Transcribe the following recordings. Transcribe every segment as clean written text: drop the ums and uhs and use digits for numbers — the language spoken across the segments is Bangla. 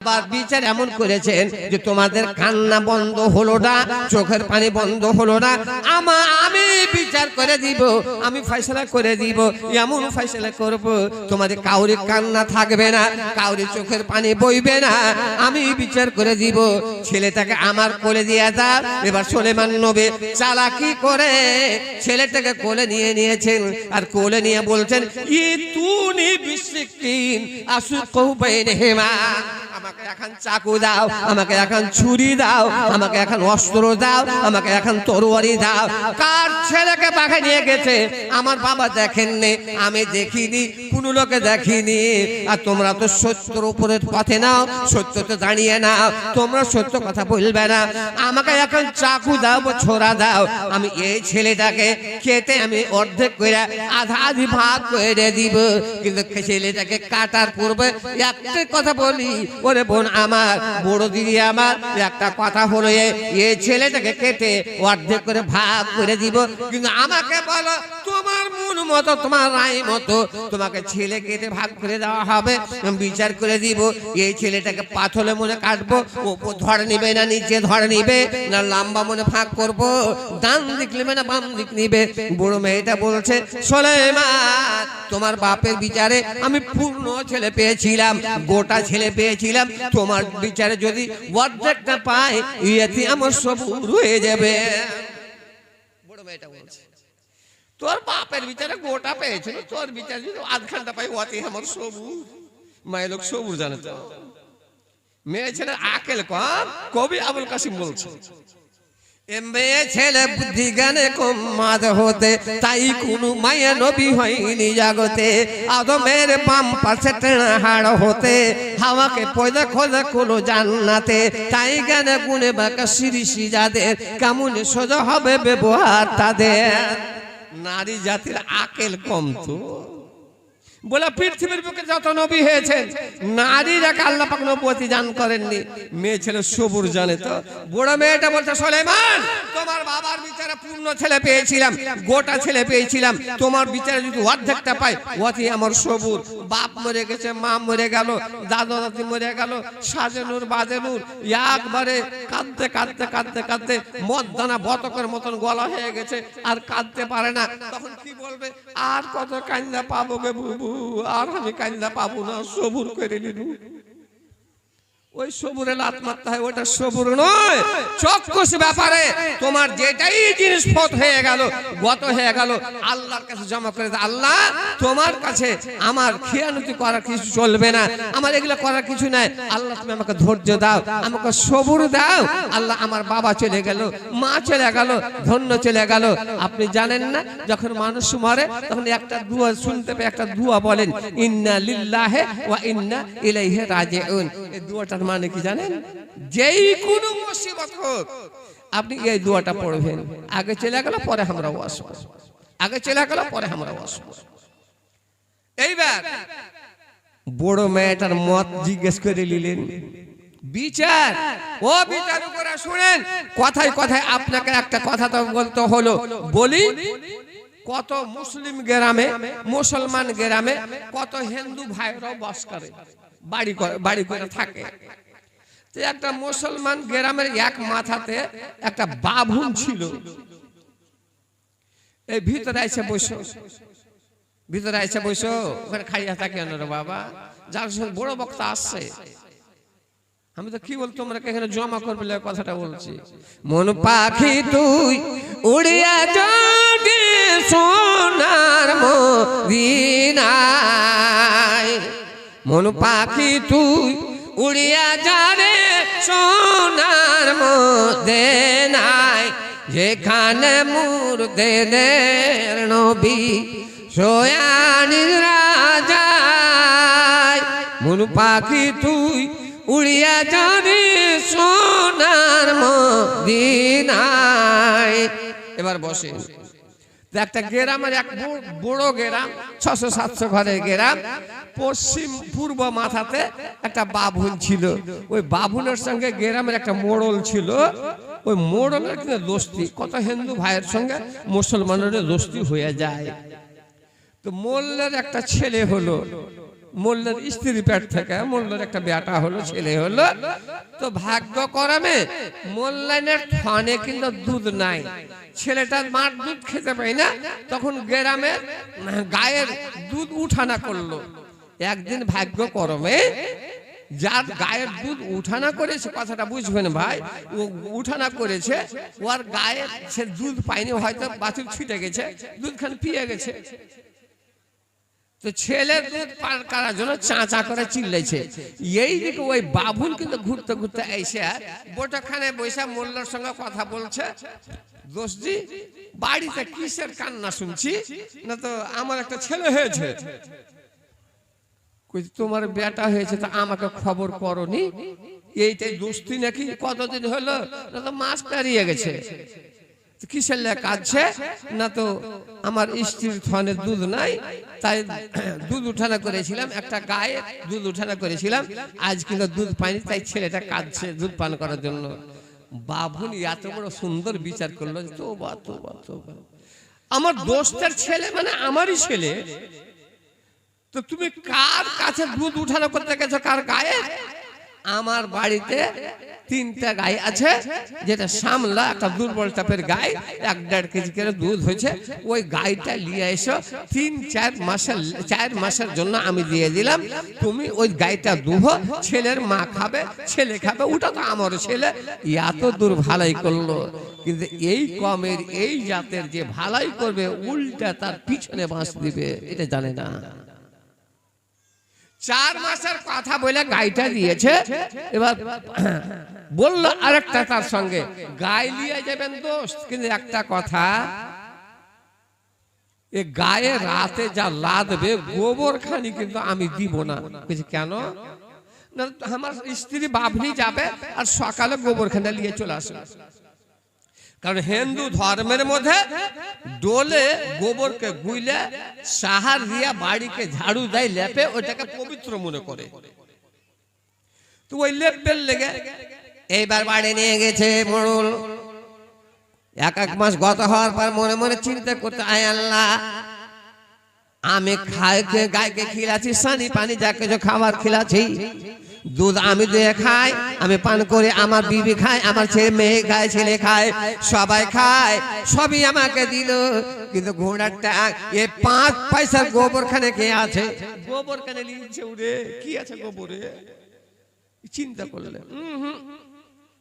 আবার বিচার এমন করেছেন যে তোমাদের কান্না বন্ধ হলো না, চোখের পানি বন্ধ হলো না, আমি বিচার করে দিব, আমি ফয়সালা করে দিব, এমন ফয়সালা করব তোমাদের কাউরি কান্না থাকবে না, কাউরি চোখের পানি বইবে না, আমি বিচার করে দিব। ছেলেটাকে আমার কোলে দিয়ে দাও। এবার সুলেমান নবী চালাকি করে ছেলেটাকে কোলে নিয়ে নিয়েছেন, আর কোলে নিয়ে বলছেন ইতুনি বিসকিন আসুকু বাইনহিমা, আমাকে এখন চাকু দাও, আমাকে এখন ছুরি দাও, আমাকে এখন অস্ত্র দাও, আমাকে এখন তরোয়ারি দাও। কার ছেলেকে পাখে নিয়ে গেছে? আমার বাবা দেখেননি, আমি দেখিনি, কোন লোকে দেখিনি। আর তোমরা তো সত্যের উপরে পথে নাও, সত্যতে দাঁড়িয়ে নাও, তোমরা সত্য কথা বলবে না। আমাকে এখন চাকু দাও, ছোরা দাও, আমি এই ছেলেটাকে কেটে আমি অর্ধেক করে আধা আধি ভাগ করে দিব। কিন্তু ছেলেটাকে কাটার পূর্বে একটা কথা বলি, ওরে বোন আমার, বড় দিদি আমার, একটা কথা হলো এই ছেলেটাকে কেটে অর্ধেক করে ভাগ করে দিব। কিন্তু আমাকে বলো তোমার মন মতো, তোমার রায় মতো তোমাকে ছেলে কেটে ভাগ করে দেওয়া হবে, বিচার করে দিব। এই ছেলেটাকে পাথলে মনে কাটবো, ওপর ধরে নিবে না নিচে ধরে নিবে, না লম্বা মনে ভাগ করবো, ডান দিক নিবে না বাম দিক নিবে। বড় মেয়েটা বলছে সুলাইমান তোমার বাপের বিচারে আমি পূর্ণ ছেলে পেয়েছিলাম, গোটা ছেলে পেয়েছিলাম, তোমার বিচারে যদি অর্ধেকটা পাই এতে আমার সব হয়ে যাবে। বড় মেয়েটা বলছে তোর বাপের বিচারে গোটা পেয়েছিল, তোর বিচারে যদি আধখানটা পাই ওতে আমার সবুর। মায়ের লোক সবুর জানে তো, মেয়ে ছেলের আকেল কম। কবি আবুল কাসিম বলছে মেয়ে ছেলে বুদ্ধি জ্ঞানে কম মাঝ হতে, তাই কোন মায়া নবী হয়নি জগতে। আদমের বাম পাশে টেনা হাড় হতে, হাওয়াকে পয়দা খোঁজা কোনো জান্নাতে। তাই জ্ঞানে গুণে বাঁকা শিরিষি যাদের, কেমন সোজা হবে ব্যবহার তাদের। নারী জাতির আকেল কম তো। বলে পৃথিবীর বুকে যত নবী হয়েছেন নারীরা আল্লাহ পাক নবুয়তি দান করেননি, মেয়ে ছেলে সবুর জানে তো। বড় মেয়েটা বলছে সুলাইমান তোমার বাবার বিচারে পূর্ণ ছেলে পেয়েছিলাম, গোটা ছেলে পেয়েছিলাম, তোমার বিচারে যদি অর্ধেকটা পাই ওতে আমার সবুর। বাপ মরে গেছে, মা মরে গেল, দাদা দাদি মরে গেল, সাজেনুর বাজেনুর একবারে কাঁদতে কাঁদতে কাঁদতে কাঁদতে মদদানা বতকের মতন গলা হয়ে গেছে, আর কাঁদতে পারে না। তখন কি বলবে? আর কত কান্না পাবো গে বুবু, আর আমি কান্না পাবো না, সবুর করে নিলু। ওই সবুরে লাত মারতে হয়, ওটা সবুর নয়। চক্ষুষ ব্যাপারে তোমার যেটাই জিনিস ফত হয়ে গেল, গত হয়ে গেল, আল্লাহর কাছে জমা করে দাও। আল্লাহ তোমার কাছে আমার খেয়ানতি করার কিছু চলবে না, আমার এগুলো করার কিছু নাই। আল্লাহ তুমি আমাকে ধৈর্য দাও, আমাকে সবুর দাও। আল্লাহ আমার বাবা চলে গেল, মা চলে গেল, ধন্য চলে গেল। আপনি জানেন না যখন মানুষ মরে তখন একটা দুয়া শুনতে পেয়ে একটা দুয়া বলেন, ইন্না লিল্লাহি ওয়া ইন্না ইলাইহি রাজিউন। এই দুয়াটা মানে কি জানেন? যেই কোনো মুসিবত হোক আপনি এই দোয়াটা পড়বেন, আগে চলে গেল পরে আমরা আসব, আগে চলে গেল পরে আমরা আসব। এইবার বড় মেয়েটার মত জিজ্ঞেস করে নিলেন। বিচার ও বিচার করে শুনেন, কথায় কথায় আপনাকে একটা কথা তো বলতে হলো। বলি কত মুসলিম গ্রামে, মুসলমান গ্রামে কত হিন্দু ভাইরাও বাস করে, বাড়ি করে থাকে। তো একটা মুসলমান গ্রামের এক মাথাতে একটা বাভুন ছিল। এই ভিতরে এসে বসো, ভিতরে এসে বসো, ওখানে খাইয়া থাকে রে বাবা, যার সঙ্গে বড় বক্তা আসছে। আমি তো কি বল তোমরা এখানে জমা করবে কথাটা বলছি। মন পাখি তুই উড়িয়া যদি সোনার মদিনায়, মন পাখি তুই উড়িয়া যারে সোনার মদিনায়, যেখানে মুর্দেদের নবী সোয়ানির রাজায়। মন পাখি তুই উড়িয়া যারে সোনার মদিনায়। এবার বসে একটা গ্রামের এক বড় গ্রাম, 600-700 ঘরের গ্রাম। পশ্চিম পূর্ব মাথাতে একটা বাভুন ছিল। ওই বাভুনের সঙ্গে গ্রামের একটা মোড়ল ছিল। ওই মোড়লের কিন্তু দোস্তি, কত হিন্দু ভাইয়ের সঙ্গে মুসলমানের দোস্তি হয়ে যায়। তো মোল্লের একটা ছেলে হলো, মোল্লার স্ত্রীর পেট থেকে মোল্লার একটা বেটা হলো, ছেলে হলো। তো ভাগ্য করমে মোল্লানের থানে কিন্তু দুধ নাই, ছেলেটার মার দুধ খেতে পায় না। তখন গ্রামের গায়ের দুধ উঠানা করলো। একদিন ভাগ্য করমে যার গায়ের দুধ উঠানা করেছে, কথাটা বুঝবেন ভাই, ও উঠানা করেছে, ওর গায়ে সে দুধ পায়নি, হয়তো বাছুর ছিটে গেছে, দুধ খান পিয়ে গেছে। তো ছেলের দুধ পান করার জন্য চাঁচা করে চিল্লাইছে। এইদিকে ওই বাবুল কিন্তু ঘুরতে ঘুরতে এসে বোটাখানে বৈশা মোল্লার সঙ্গে কথা বলছে। দোস্তি বাড়িতে কিসের কান্না শুনছি? না তো আমার একটা ছেলে হয়েছে। তোমার বেটা হয়েছে তা আমাকে খবর করনি? এইটাই দোস্তি নাকি? কতদিন হলো? না তো মাস পেরিয়ে গেছে। কিসের লেখা কাঁদছে? না তো আমার স্ত্রীর থানে দুধ নাই, তাই দুধ উঠানা করেছিলাম, একটা গায়ে দুধ উঠানা করেছিলাম, আজ কিন্তু দুধ পাইনি, তাই ছেলেটা কাঁদছে দুধ পান করার জন্য। বাবুল এত বড় সুন্দর বিচার করলো, তোবা তোবা তোবা, আমার দোস্তের ছেলে মানে আমারই ছেলে, তো তুমি কার কাছে দুধ উঠানো করতে গেছো? কার গায়ে? আমার বাড়িতে 3টা গাই আছে, যেটা সামলা একটা দুর্বল টাপের গাই, 1.5 কেজি করে দুধ হয়েছে। ওই গাইটা নিয়ে এসো, 4 মাসের জন্য আমি দিয়ে দিলাম, তুমি ওই গাইটা দুহো, ছেলের মা খাবে, ছেলে খাবে, ওটা তো আমার ছেলে। এত দূর ভালাই করলো, কিন্তু এই কমের এই জাতের যে ভালাই করবে উল্টা তার পিছনে বাঁশ দিবে, এটা জানে না। 4 মাসের কথা বলে গাইটা দিয়েছে। এবার বলল আরেকটা তার সঙ্গে, গাই নিয়ে যাবেন দোস্ত, কিন্তু একটা কথা, এ গায়ে রাতে যা লাদবে গোবর খানি কিন্তু আমি দিব না। কেন? না আমার স্ত্রী বাবনি যাবে আর সকালে গোবর খানা নিয়ে চলে আসবে। কারণ হিন্দু ধর্মের মধ্যে ডোলে গোবরকে গুইলে সাহার দিয়া বাড়িকে ঝাড়ু দেয়, লেপে, ওইটাকে পবিত্র মনে করে। তো ওই লেপের লেগে এইবার বাড়ি নিয়ে গেছে মোড়ল। 1 মাস গত হওয়ার পর মনে মনে চিন্তা করতে, আয় আল্লাহ, আমি গাইকে খিলাছি সানি পানি, যাকে যে খাবার খিলাছি, দুধ আমি দিয়ে খাই, আমি পান করে, আমার বিবি খায়, আমার ছেলে মেয়ে খায়, ছেলে খায়, সবাই খায়, সবই আমাকে দিল, কিন্তু ঘোড়াটা এ 5 পয়সার গোবর খানে কে আছে? গোবর খানে নিয়েছে উড়ে, কি আছে গোবরে? চিন্তা করলে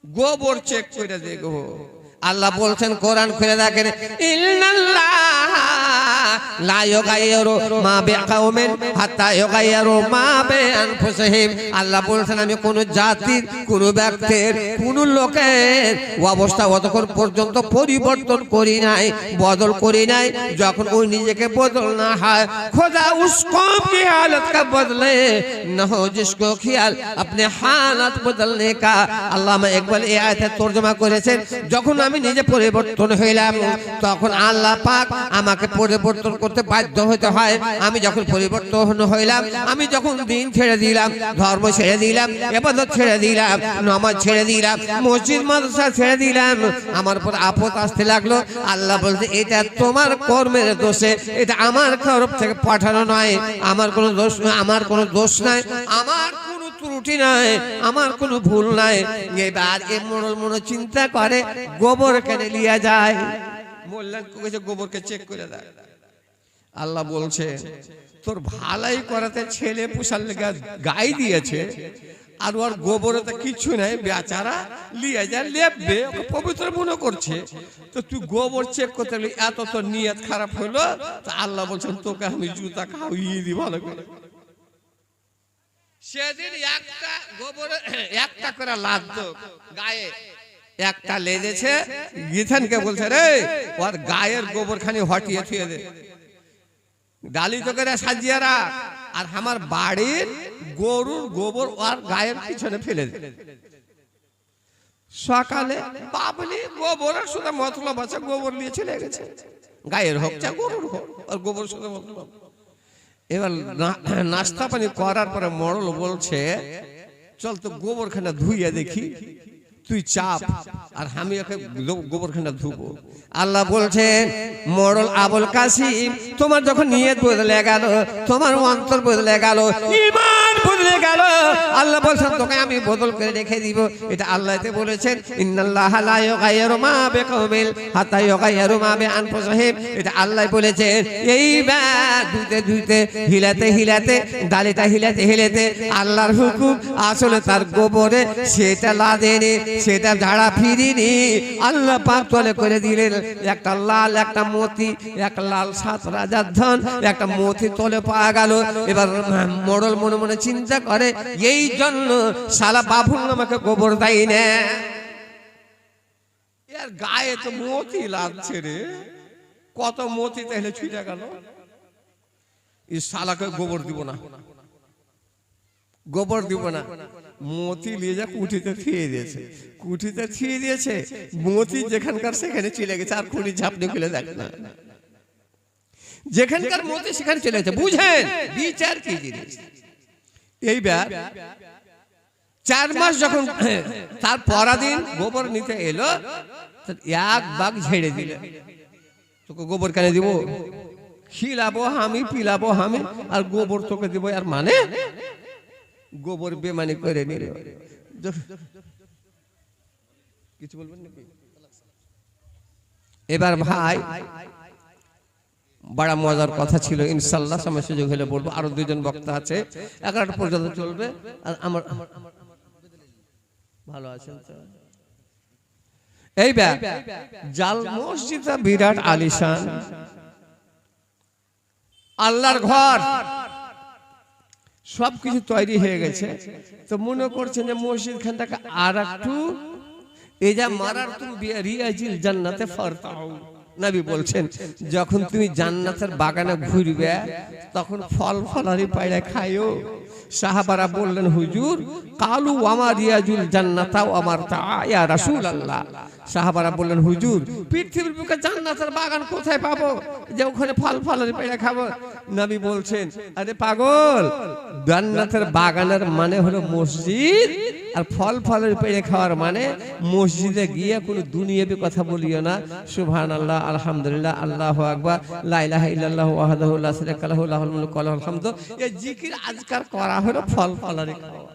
গোবর চেক করে দেখো। আল্লাহ বলছেন কোরআন খুলে দেখেন, ইন্নাল্লাহ লা ইউগাইয়িরু মা বিকাউমিন হাত্তা ইউগাইয়িরু মা বিআনফুসিহিম। আল্লাহ বলছেন আমি কোন জাতির, কোন ব্যক্তির, কোন লোকের অবস্থা অতক্ষণ পর্যন্ত পরিবর্তন করি নাই, বদল করি নাই, যখন ওই নিজেকে বদল না হয়। খোদা उसको की हालत का बदले न हो जिसको ख्याल अपने हालत बदलने का। আল্লামা ইকবাল এই আয়াতের তরজমা করেছেন, যখন আমি নিজে পরিবর্তন হইলাম তখন আল্লাহ পাক আমাকে পরিবর্তন করতে বাধ্য হতে হয়। আমি যখন পরিবর্তন হইলাম, আমি যখন দিন ছেড়ে দিলাম, ধর্ম ছেড়ে দিলাম, ইবাদত ছেড়ে দিলাম, নামাজ ছেড়ে দিলাম, মসজিদ মাদ্রাসা ছেড়ে দিলাম, আমার উপর আপদ আসতে লাগলো। আল্লাহ বলতে এটা তোমার কর্মের দোষে, এটা আমার তরফ থেকে পাঠানো নয়, আমার কোনো দোষ, আমার কোনো দোষ নাই, আমার কোনো ত্রুটি নাই, আমার কোনো ভুল নাই। এবার এ মোড়ল মনে চিন্তা করে গোবর কেন লিয়া যায়, মোল্লা কইছে গোবরকে চেক করে দেয়। আল্লাহ বলছে তোর ভালাই করাতে ছেলে পোষার লেগে গাই দিয়েছে, আর ওর গোবরে তো কিছু নাই, বেচারা লিয়ে যা লেপবে, পবিত্র মনে করছে, তো তুই গোবর চেক করতে গেলি, এত তোর নিয়ত খারাপ হলো। তো আল্লাহ বলছেন তোকে আমি জুতা খাওয়িয়ে দিই ভালো করে। সেদিন একটা গোবরে একটা করে লাদ গায়ে, একটা লেগেছে, গিথানকে বলছে রে ওর গায়ের গোবর খানি হটিয়ে থুয়ে দে, ডালি তো করে সাজিয়ে রাখ, আর আমার বাড়ির গরুর গোবর ওর গায়ের পিছনে ফেলে দে। সকালে বাবলি গোবরের শুধু মতলব আছে, গোবর নিয়ে চলে গেছে, গায়ের হোক চা গরুর হোক, আর গোবর শুধু মতলব। এবার নাস্তা পানি করার পরে মোড়ল বলছে চল তো গোবর খানা ধুইয়া দেখি। তুই চাপ আর আমি ওকে গোবরখানা ধুবো। আল্লাহ বলছেন মোড়ল আবুল কাসিম, তোমার যখন নিয়ত বদলে গেল, তোমার অন্তর বদলে গেল, ঈমান বদলে গেল, আল্লাহ বলছেন তোকে আমি বদল করে রেখে দিব। এটা আল্লাহতে বলেছেন ইন্নাল্লাহা লা ইউগাইয়িরু মা বিকাওমিন হাত্তা ইউগাইয়িরু মা বিআনফুসিহিম। এটা আল্লাহ বলেছেন। এইবার ধুতে ধুতে হিলাতে হিলাতে ডালিটা হিলাতে হিলাতে আল্লাহর হুকুম আসলে তার গোবরে সেটা লাদেনি, সেটা ঝাড়া ফিরিনি, আল্লাহ পাক তলে করে দিলেন একটা লাল একটা মতি, এক লাল 7 রাজার ধন, একটা মতি তলে পাওয়া গেল। এবার মোড়ল মনে মনে চিন্তা করে এই জন্য শালা বাবুল আমাকে গোবর দেয় না, এর গায়ে তো মতি লাগছে রে, কত মতি তাহলে ছুটে গেল, এই শালাকে গোবর দিব না, গোবর দিব না। মতি নিয়ে যা কুঠিতে থিয়ে দিয়েছে, কুঠিতে থিয়ে দিয়েছে, মতি যেখানকার সেখানে চলে গেছে, আর কুড়ি ঝাপনি খুলে দেখ না, যেখানকার মতি সেখানে চলে গেছে। বুঝেন বিচার কি জিনিস। এইবার 4 মাস যখন তার পরাদিন গোবর নিতে এলো, এক বাঘ ঝেড়ে দিল, তোকে গোবর কেন দিব, খিলাবো আমি, পিলাবো আমি, আর গোবর তোকে দিব, আর মানে গোবর বেমানি করে নিল। কিছু বলবেন নাকি? এবার ভাই বড় মজার কথা ছিল, ইনশাআল্লাহ সময় সুযোগ হলে বলবো। আরো 2 জন বক্তা আছে, 11টা পর্যন্ত চলবে। আর আমার ভালো আছেন তো? এইবার জাল মসজিদটা বিরাট আলিশান, আল্লাহর ঘর, সবকিছু তৈরি হয়ে গেছে। তো মনে করছেন যে মসজিদ খানটাকে আর একটু এই যা মারার তুমি রিয়াজিল জান্নাতে ফারতাউ। নবী বলছেন যখন তুমি জান্নাতের বাগানে ঘুরবে তখন ফল ফলারি পায়রা খায়ও। সাহাবারা বললেন হুজুর কালু আমার রিয়াজুল জান্নাতাও আমার তা ইয়া রাসূলুল্লাহ। সাহাবারা বললেন হুজুর পৃথিবীর বুকে জান্নাতের বাগান কোথায় পাবো যে ওখানে ফল ফলারি পায়রা খাবো? নবী বলছেন আরে পাগল, জান্নাতের বাগানের মানে হলো মসজিদ, আর ফল ফলের পেড়ে খাওয়ার মানে মসজিদে গিয়ে কোনো দুনিয়াবি কথা বলিও না। সুবহানাল্লাহ, আলহামদুলিল্লাহ, আল্লাহু আকবার, লা ইলাহা ইল্লাল্লাহু ওয়াহদাহু লা শারীকা লাহু লাহুল মুলকু ওয়া লাহুল হামদু। এই জিকির আজকার করা হলো ফল ফলারি খাওয়া।